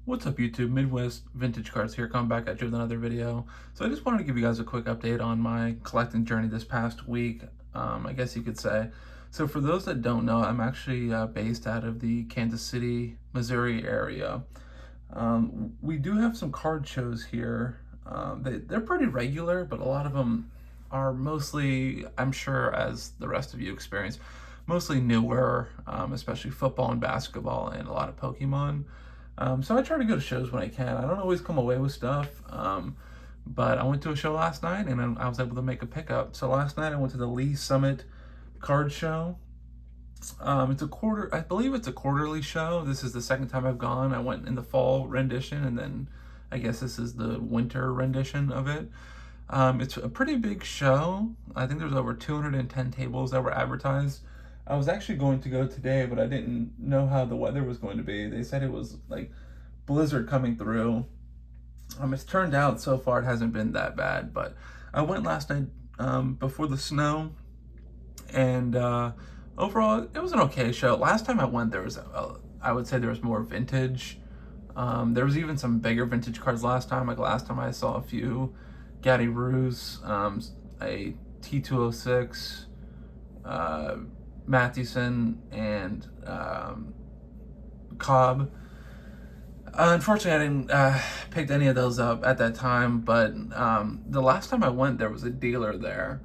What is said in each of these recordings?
What's up YouTube, Midwest Vintage Cards here, coming back at you with another video. So I just wanted to give you guys a quick update on my collecting journey this past week, I guess you could say. So for those that don't know, I'm actually based out of the Kansas City, Missouri area. We do have some card shows here. They're pretty regular, but a lot of them are mostly, I'm sure as the rest of you experience, mostly newer, especially football and basketball and a lot of Pokemon. So I try to go to shows when I can. I don't always come away with stuff, but I went to a show last night and I was able to make a pickup. So last night I went to the Lee Summit Card Show. I believe it's a quarterly show. This is the second time I've gone. I went in the fall rendition, and then I guess this is the winter rendition of it. It's a pretty big show. I think there's over 210 tables that were advertised. I was actually going to go today, but I didn't know how the weather was going to be. They said it was like blizzard coming through. It's turned out so far it hasn't been that bad, but I went last night before the snow, and overall it was an okay show. Last time I went, I would say there was more vintage. There was even some bigger vintage cards last time. Like last time I saw a few Gaddy Roos, a T206, Mathewson, and Cobb. Unfortunately, I didn't pick any of those up at that time, but the last time I went, there was a dealer there,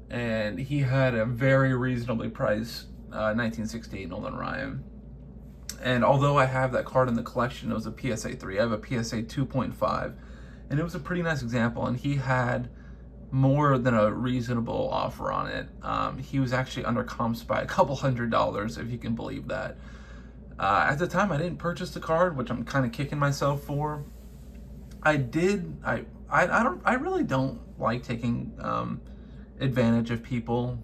and he had a very reasonably priced 1968 Nolan Ryan. And although I have that card in the collection, it was a PSA 3. I have a PSA 2.5, and it was a pretty nice example, and he had more than a reasonable offer on it. He was actually under comps by a couple $100s, if you can believe that. At the time, I didn't purchase the card, which I'm kind of kicking myself for. I did. I really don't like taking advantage of people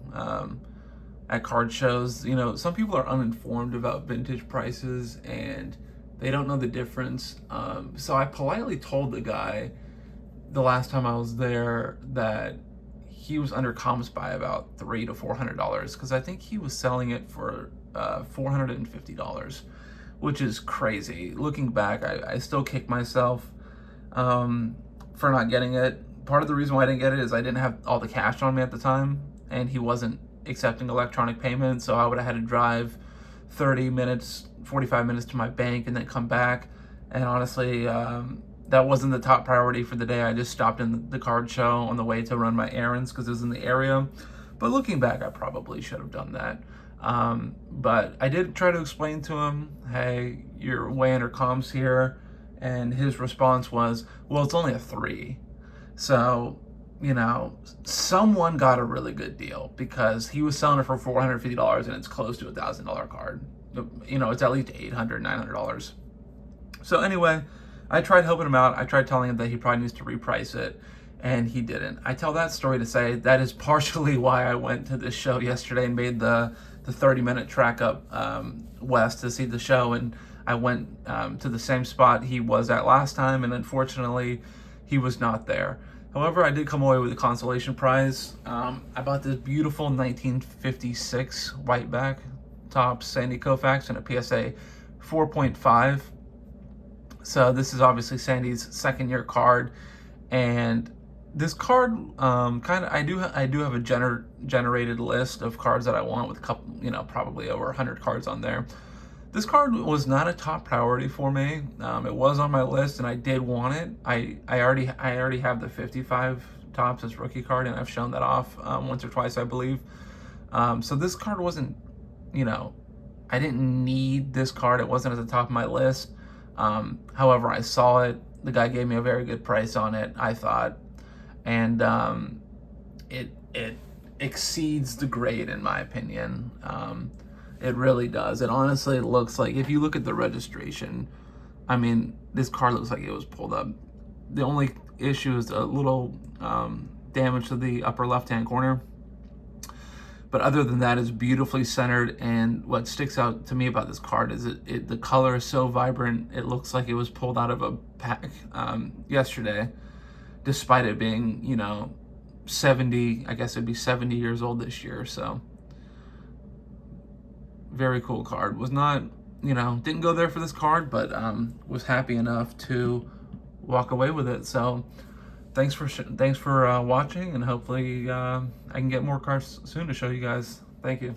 at card shows. You know, some people are uninformed about vintage prices and they don't know the difference. So I politely told the guy the last time I was there that he was under comps by about $300 to $400 because I think he was selling it for $450, which is crazy. Looking back, I still kick myself for not getting it. Part of the reason why I didn't get it is I didn't have all the cash on me at the time, and he wasn't accepting electronic payments, so I would have had to drive 30 minutes, 45 minutes to my bank and then come back. And honestly, that wasn't the top priority for the day. I just stopped in the card show on the way to run my errands because it was in the area. But looking back, I probably should have done that. But I did try to explain to him, hey, you're way under comps here. And his response was, well, it's only a 3. So, you know, someone got a really good deal because he was selling it for $450 and it's close to $1,000 card. You know, it's at least $800, $900. So anyway, I tried helping him out. I tried telling him that he probably needs to reprice it, and he didn't. I tell that story to say that is partially why I went to this show yesterday and made the 30-minute track up west to see the show. And I went to the same spot he was at last time, and unfortunately, he was not there. However, I did come away with a consolation prize. I bought this beautiful 1956 whiteback Topps Sandy Koufax and a PSA 4.5. So this is obviously Sandy's second year card, and this card I do have a generated list of cards that I want with a couple, you know, probably over 100 cards on there. This card was not a top priority for me. It was on my list and I did want it. I already have the 55 Topps as rookie card, and I've shown that off once or twice, I believe. So this card wasn't, you know, I didn't need this card. It wasn't at the top of my list. However, I saw it. The guy gave me a very good price on it, I thought, and it exceeds the grade in my opinion. It really does. It honestly looks like, if you look at the registration, I mean, this card looks like it was pulled up. The only issue is a little damage to the upper left-hand corner. But other than that, it's beautifully centered, and what sticks out to me about this card is the color is so vibrant. It looks like it was pulled out of a pack yesterday, despite it being, you know, 70, I guess it'd be 70 years old this year. So very cool card. Was not, you know, didn't go there for this card, but was happy enough to walk away with it. So thanks for watching, and hopefully I can get more cards soon to show you guys. Thank you.